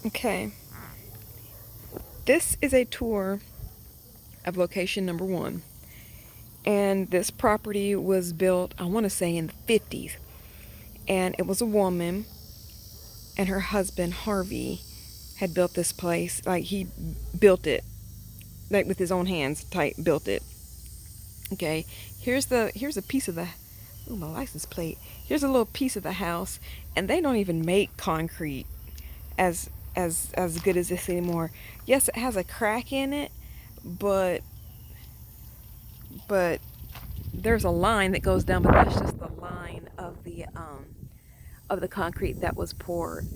Okay, this is a tour of location number one. And this property was built, I want to say, in the 50s. And it was a woman and her husband, Harvey, had built this place. Like, he built it, like, with his own hands, type, built it. Okay, here's a piece of the, ooh, my license plate. Here's a little piece of the house, and they don't even make concrete as as good as this anymore. Yes, it has a crack in it, but but there's a line that goes down, but that's just the line of the concrete that was poured.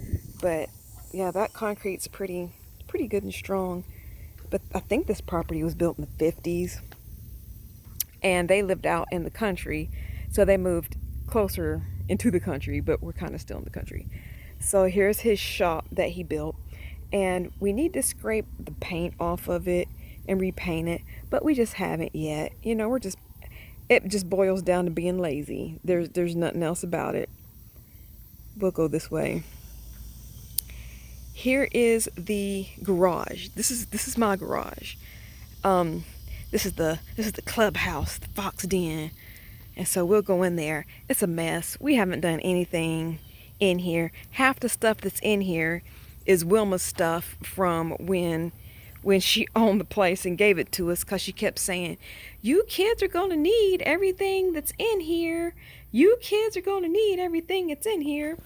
But yeah, that concrete's pretty good and strong. But I think this property was built in the 50s, and they lived out in the country, so they moved closer into the country, but we're kind of still in the country. So here's his shop that he built, and we need to scrape the paint off of it and repaint it, but we just haven't yet. You know, we're just, it just boils down to being lazy. There's nothing else about it. We'll go this way. Here is the garage. This is my garage. Um, this is the clubhouse, the Fox Den, and so we'll go in there. It's a mess. We haven't done anything in here. Half the stuff that's in here is Wilma's stuff from when she owned the place and gave it to us, because she kept saying, "You kids are going to need everything that's in here. You kids are going to need everything that's in here."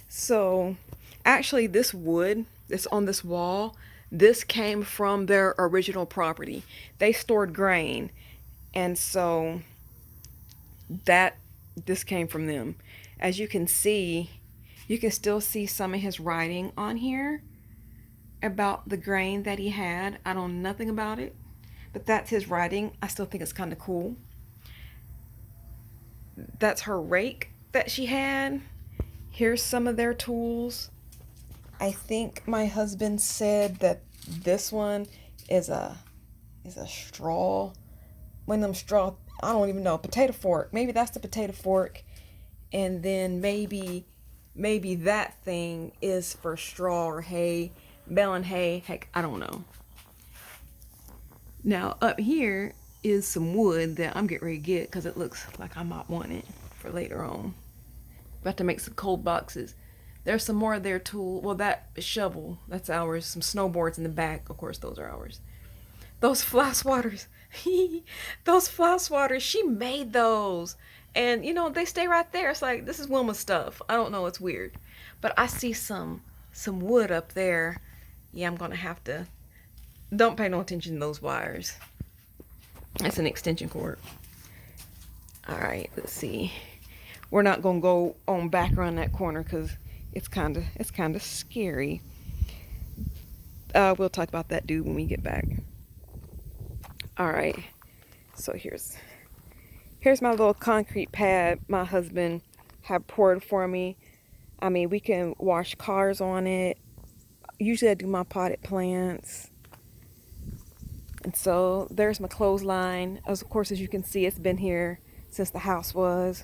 So, actually, this wood that's on this wall, this came from their original property. They stored grain, and so that this came from them. As you can see, you can still see some of his writing on here about the grain that he had. I don't know nothing about it, but that's his writing. I still think it's kind of cool. That's her rake that she had. Here's some of their tools. I think my husband said that this one is a straw. One of them straw, I don't even know, potato fork. Maybe that's the potato fork. And then maybe that thing is for straw or hay, baling hay. Heck, I don't know. Now up here is some wood that I'm getting ready to get because it looks like I might want it for later on. About to make some cold boxes. There's some more of their tool. Well, that shovel, that's ours. Some snowboards in the back. Of course, those are ours. Those fly swatters. Those fly swatters, she made those. And, you know, they stay right there. It's like, this is Wilma's stuff. I don't know, it's weird. But I see some wood up there. Yeah, I'm going to have to. Don't pay no attention to those wires. That's an extension cord. All right, let's see. We're not going to go on back around that corner because it's kind of scary. We'll talk about that dude when we get back. All right. So here's my little concrete pad my husband had poured for me. I mean, we can wash cars on it. Usually I do my potted plants. And so there's my clothesline. Of course, as you can see, it's been here since the house was.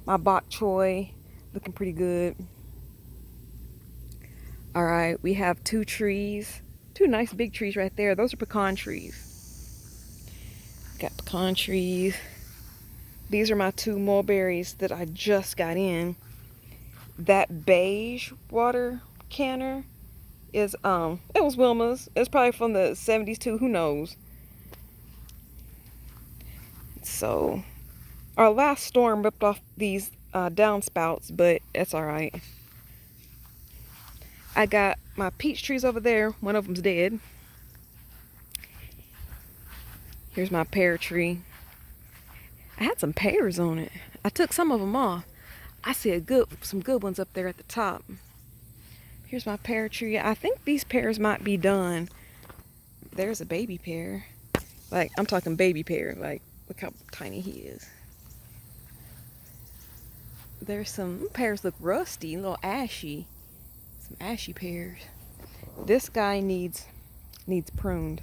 My bok choy, looking pretty good. All right, we have two trees. Two nice big trees right there. Those are pecan trees. Got pecan trees. These are my two mulberries that I just got in. That beige water canner is it was Wilma's. It's probably from the 70s too, who knows. So our last storm ripped off these downspouts, but it's all right. I got my peach trees over there. One of them's dead. Here's my pear tree. I had some pears on it. I took some of them off. I see some good ones up there at the top. Here's my pear tree. I think these pears might be done. There's a baby pear. Like, I'm talking baby pear. Like, look how tiny he is. There's some pears look rusty, a little ashy. Some ashy pears. This guy needs pruned.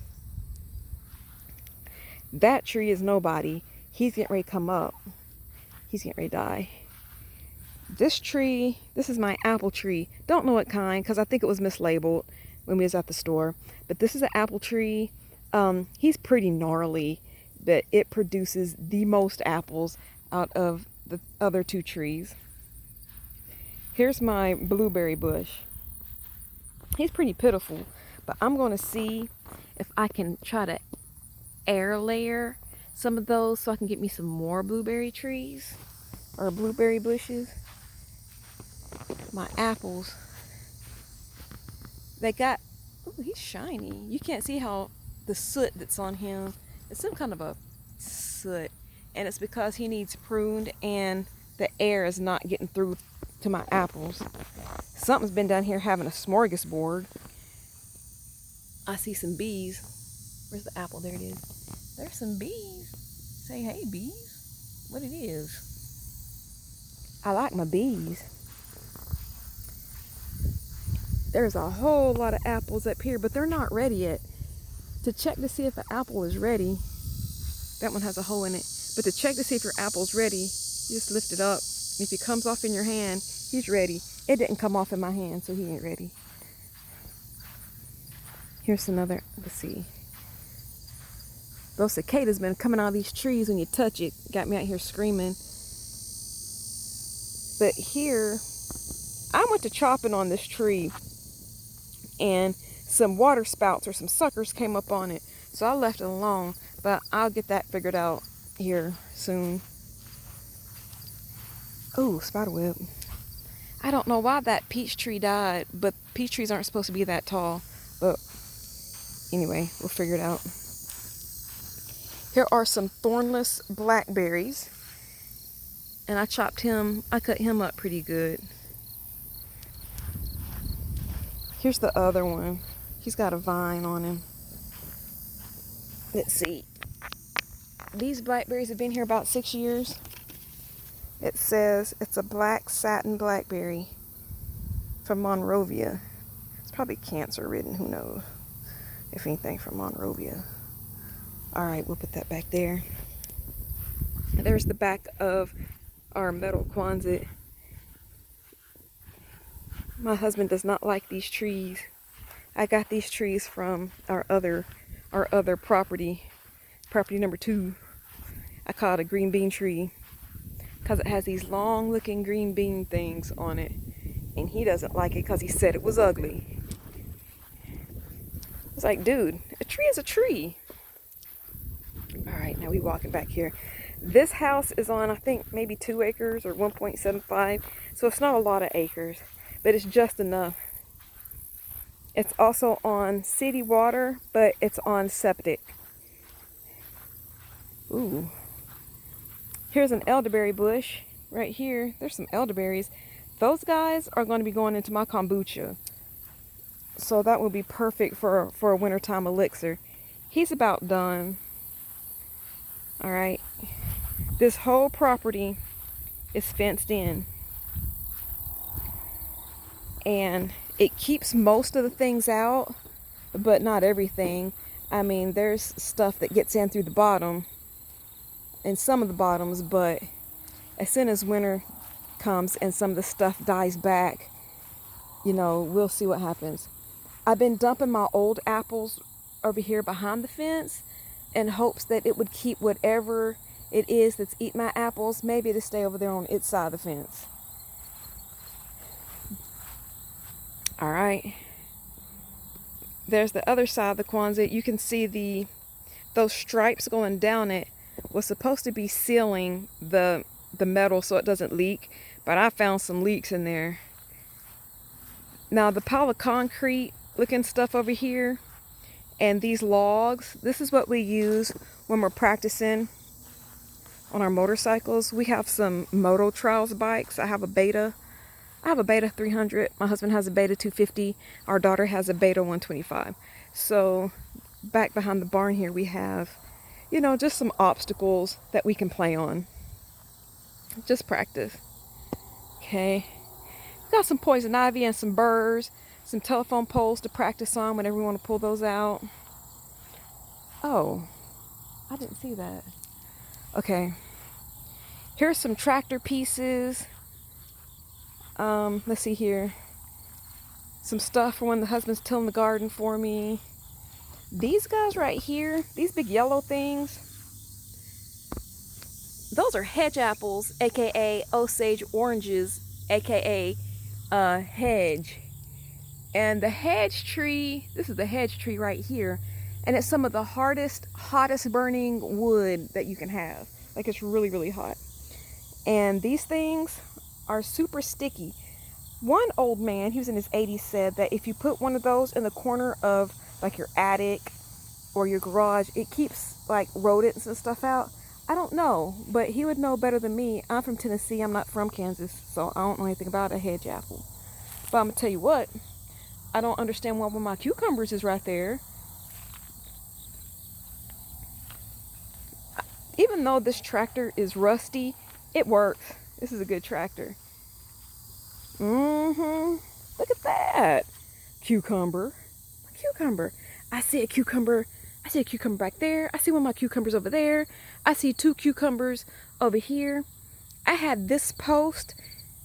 That tree is nobody. He's getting ready to come up. He's getting ready to die. This tree, this is my apple tree. Don't know what kind because I think it was mislabeled when we was at the store. But this is an apple tree. He's pretty gnarly, but it produces the most apples out of the other two trees. Here's my blueberry bush. He's pretty pitiful, but I'm going to see if I can try to air layer some of those so I can get me some more blueberry trees or blueberry bushes. My apples, they got, ooh, he's shiny. You can't see how the soot that's on him, it's some kind of a soot, and it's because he needs pruned and the air is not getting through to my apples. Something's been down here having a smorgasbord. I see some bees. Where's the apple? There it is. There's some bees. Say hey, bees. What it is. I like my bees. There's a whole lot of apples up here, but they're not ready yet. To check to see if an apple is ready, that one has a hole in it, but to check to see if your apple's ready, you just lift it up. If it comes off in your hand, he's ready. It didn't come off in my hand, so he ain't ready. Here's another, let's see. Those cicadas been coming out of these trees when you touch it. Got me out here screaming. But here, I went to chopping on this tree and some water spouts or some suckers came up on it. So I left it alone, but I'll get that figured out here soon. Oh, spiderweb. I don't know why that peach tree died, but peach trees aren't supposed to be that tall. But anyway, we'll figure it out. Here are some thornless blackberries. And I cut him up pretty good. Here's the other one. He's got a vine on him. Let's see. These blackberries have been here about 6 years. It says it's a black satin blackberry from Monrovia. It's probably cancer ridden, who knows, if anything, from Monrovia. All right, we'll put that back there. There's the back of our metal Quonset. My husband does not like these trees. I got these trees from our other property number 2. I call it a green bean tree because it has these long looking green bean things on it, and he doesn't like it because he said it was ugly. It's like, dude, a tree is a tree. All right, now we walking back here. This house is on, I think, maybe 2 acres or 1.75, so it's not a lot of acres, but it's just enough. It's also on city water, but it's on septic. Ooh. Here's an elderberry bush right here. There's some elderberries. Those guys are going to be going into my kombucha. So that will be perfect for a wintertime elixir. He's about done. All right. This whole property is fenced in. And it keeps most of the things out, but not everything. I mean, there's stuff that gets in through the bottom and some of the bottoms, but as soon as winter comes and some of the stuff dies back, you know, we'll see what happens. I've been dumping my old apples over here behind the fence in hopes that it would keep whatever it is that's eating my apples, maybe to stay over there on its side of the fence. All right. There's the other side of the Quonset. You can see those stripes going down it was supposed to be sealing the metal so it doesn't leak, but I found some leaks in there. Now the pile of concrete looking stuff over here and these logs, this is what we use when we're practicing on our motorcycles. We have some Moto Trials bikes. I have a Beta 300. My husband has a Beta 250. Our daughter has a Beta 125. So back behind the barn here we have, you know, just some obstacles that we can play on. Just practice. Okay. Got some poison ivy and some burrs, some telephone poles to practice on whenever we want to pull those out. Oh, I didn't see that. Okay. Here's some tractor pieces. Let's see here. Some stuff for when the husband's tilling the garden for me. These guys right here, these big yellow things, those are hedge apples, aka Osage oranges, aka hedge. And the hedge tree, this is the hedge tree right here, and it's some of the hardest, hottest burning wood that you can have. Like, it's really, really hot. And these things are super sticky. One old man, he was in his 80s, said that if you put one of those in the corner of like your attic or your garage, it keeps like rodents and stuff out. I don't know, but he would know better than me. I'm from Tennessee, I'm not from Kansas, so I don't know anything about a hedge apple. But I'm gonna tell you what, I don't understand why one of my cucumbers is right there. Even though this tractor is rusty, it works. This is a good tractor. Look at that. Cucumber. Cucumber. I see a cucumber. I see a cucumber back there. I see one of my cucumbers over there. I see 2 cucumbers over here. I had this post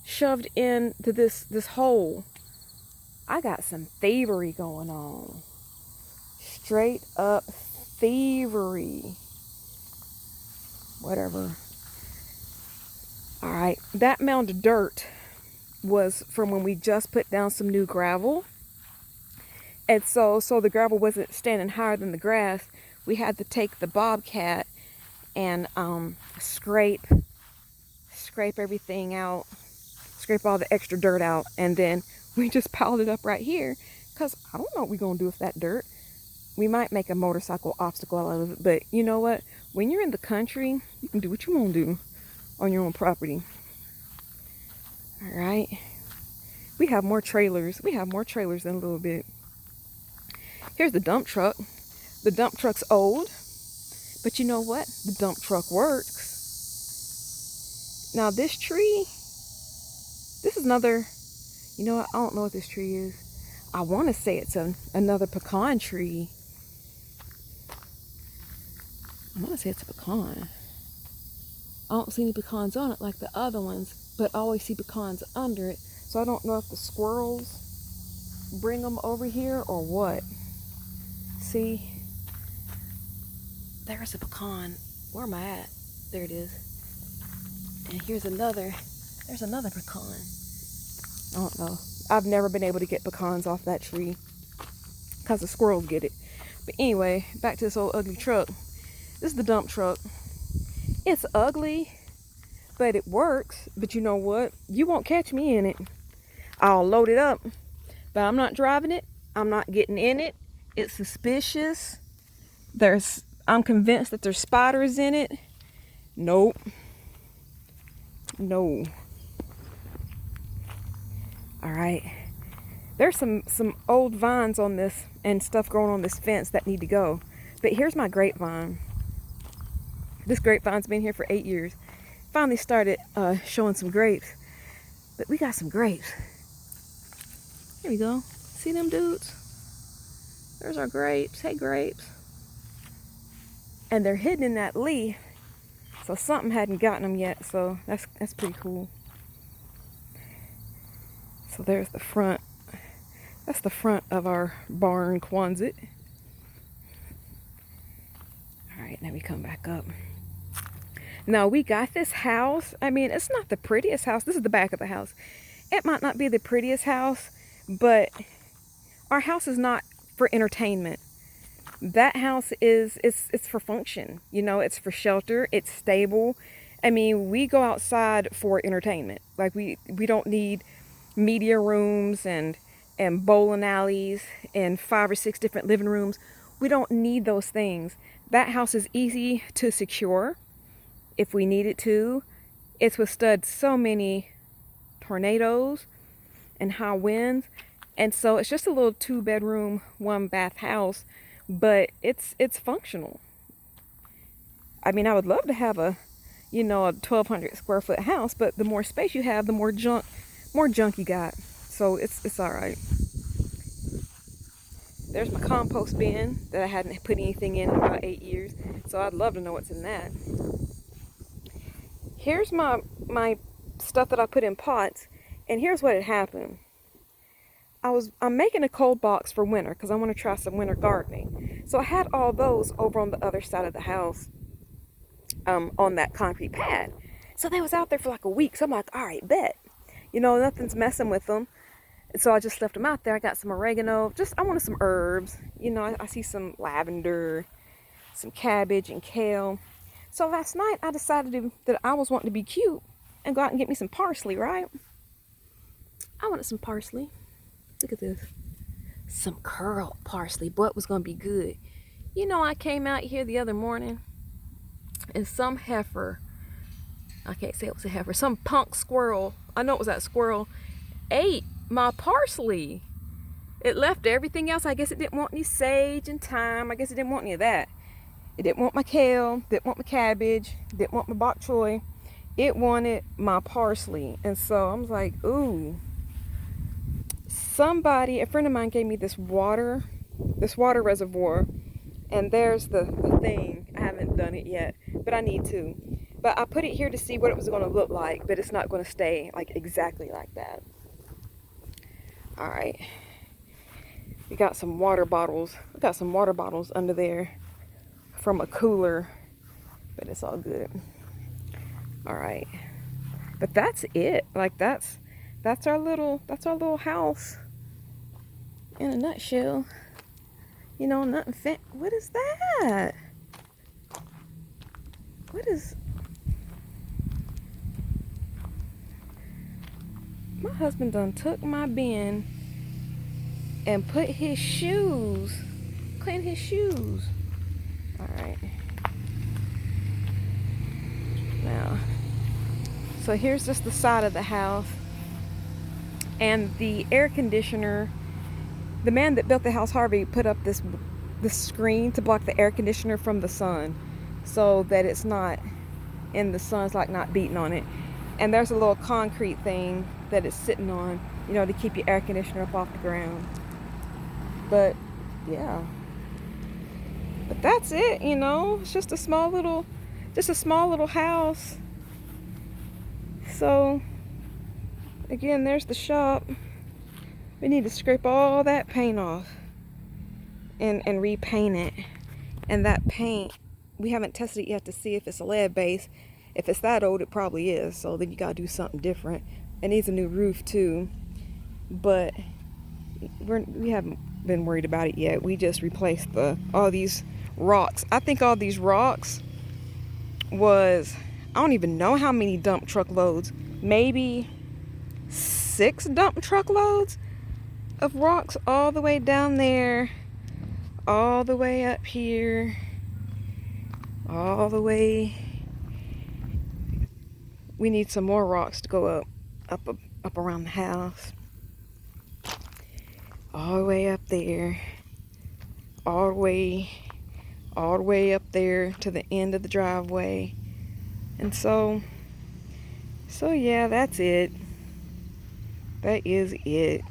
shoved into this hole. I got some thievery going on. Straight up thievery. Whatever. Alright, that mound of dirt was from when we just put down some new gravel. And so the gravel wasn't standing higher than the grass. We had to take the bobcat and scrape everything out, scrape all the extra dirt out, and then we just piled it up right here, because I don't know what we're going to do with that dirt. We might make a motorcycle obstacle out of it, but you know what? When you're in the country, you can do what you want to do on your own property. All right. We have more trailers. We have more trailers in a little bit. Here's the dump truck. The dump truck's old, but you know what? The dump truck works. Now this tree, this is another, you know what? I don't know what this tree is. I want to say it's another pecan tree. I want to say it's a pecan. I don't see any pecans on it like the other ones, but I always see pecans under it. So I don't know if the squirrels bring them over here or what. See, there's a pecan. Where am I at? There it is. And here's another. There's another pecan. I don't know. I've never been able to get pecans off that tree because the squirrels get it. But anyway, back to this old ugly truck. This is the dump truck. It's ugly, but it works. But you know what? You won't catch me in it. I'll load it up, but I'm not driving it. I'm not getting in it. It's suspicious. I'm convinced that there's spiders in it. Nope. No. All right. There's some old vines on this and stuff growing on this fence that need to go. But here's my grapevine. This grapevine's been here for 8 years. Finally started showing some grapes. But we got some grapes. Here we go. See them dudes? There's our grapes. Hey, grapes. And they're hidden in that leaf. So something hadn't gotten them yet. So that's pretty cool. So there's the front. That's the front of our barn Quonset. All right, now we come back up. Now we got this house. I mean, it's not the prettiest house. This is the back of the house. It might not be the prettiest house, but our house is not for entertainment. That house it's for function. You know, it's for shelter. It's stable. I mean, we go outside for entertainment. Like we don't need media rooms and bowling alleys and 5 or 6 different living rooms. We don't need those things. That house is easy to secure if we need it to. It's withstood so many tornadoes and high winds. And so it's just a little 2-bedroom, 1-bath house, but it's functional. I mean, I would love to have a 1,200 square foot house, but the more space you have, the more junk you got. So it's all right. There's my compost bin that I hadn't put anything in about 8 years. So I'd love to know what's in that. Here's my stuff that I put in pots. And here's what had happened. I'm making a cold box for winter because I want to try some winter gardening. So I had all those over on the other side of the house, on that concrete pad. So they was out there for like a week. So I'm like, all right, bet. You know, nothing's messing with them. And so I just left them out there. I got some oregano. I wanted some herbs. You know, I see some lavender, some cabbage and kale. So last night I decided that I was wanting to be cute and go out and get me some parsley, right? I wanted some parsley. Look at this. Some curled parsley. Boy, it was going to be good. You know, I came out here the other morning and some heifer, I can't say it was a heifer, some punk squirrel, I know it was that squirrel, ate my parsley. It left everything else. I guess it didn't want any sage and thyme. I guess it didn't want any of that. It didn't want my kale, didn't want my cabbage, didn't want my bok choy. It wanted my parsley. And so I was like, ooh. A friend of mine gave me this water reservoir, and there's the thing. I haven't done it yet, but I need to. But I put it here to see what it was going to look like, but it's not going to stay like exactly like that. All right. We got some water bottles. We got some water bottles under there from a cooler, but it's all good. All right. But that's it. Like that's our little house in a nutshell. You know, nothing what is that? What is... My husband done took my bin and put his shoes, clean his shoes. All right. Now, so here's just the side of the house. And the air conditioner, the man that built the house, Harvey, put up this screen to block the air conditioner from the sun so that it's not in the sun, it's like not beating on it. And there's a little concrete thing that it's sitting on, you know, to keep your air conditioner up off the ground. But yeah, but that's it, you know. It's just a small little house. So again, there's the shop. We need to scrape all that paint off and repaint it. And that paint, we haven't tested it yet to see if it's a lead base. If it's that old, it probably is. So then you gotta do something different. It needs a new roof too. But we haven't been worried about it yet. We just replaced all these rocks. I think all these rocks was, I don't even know how many dump truck loads. Maybe 6 dump truck loads of rocks all the way down there, all the way up here, all the way. We need some more rocks to go up around the house, all the way up there, all the way up there to the end of the driveway. And so yeah, that's it. That is it.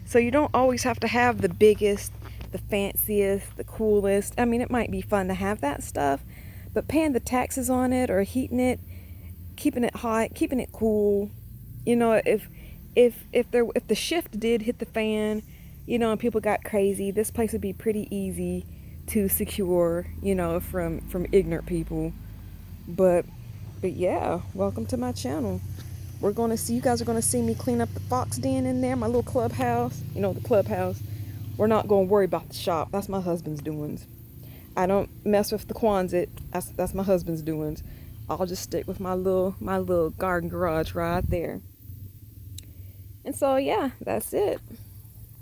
So you don't always have to have the biggest, the fanciest, the coolest. I mean, it might be fun to have that stuff, but paying the taxes on it or heating it, keeping it hot, keeping it cool, you know, if the shift did hit the fan, you know, and people got crazy, this place would be pretty easy to secure, you know, from ignorant people. But yeah, welcome to my channel. You guys are going to see me clean up the fox den in there, my little clubhouse. You know, the clubhouse. We're not going to worry about the shop. That's my husband's doings. I don't mess with the Quonset. That's my husband's doings. I'll just stick with my little garden garage right there. And so, yeah, that's it.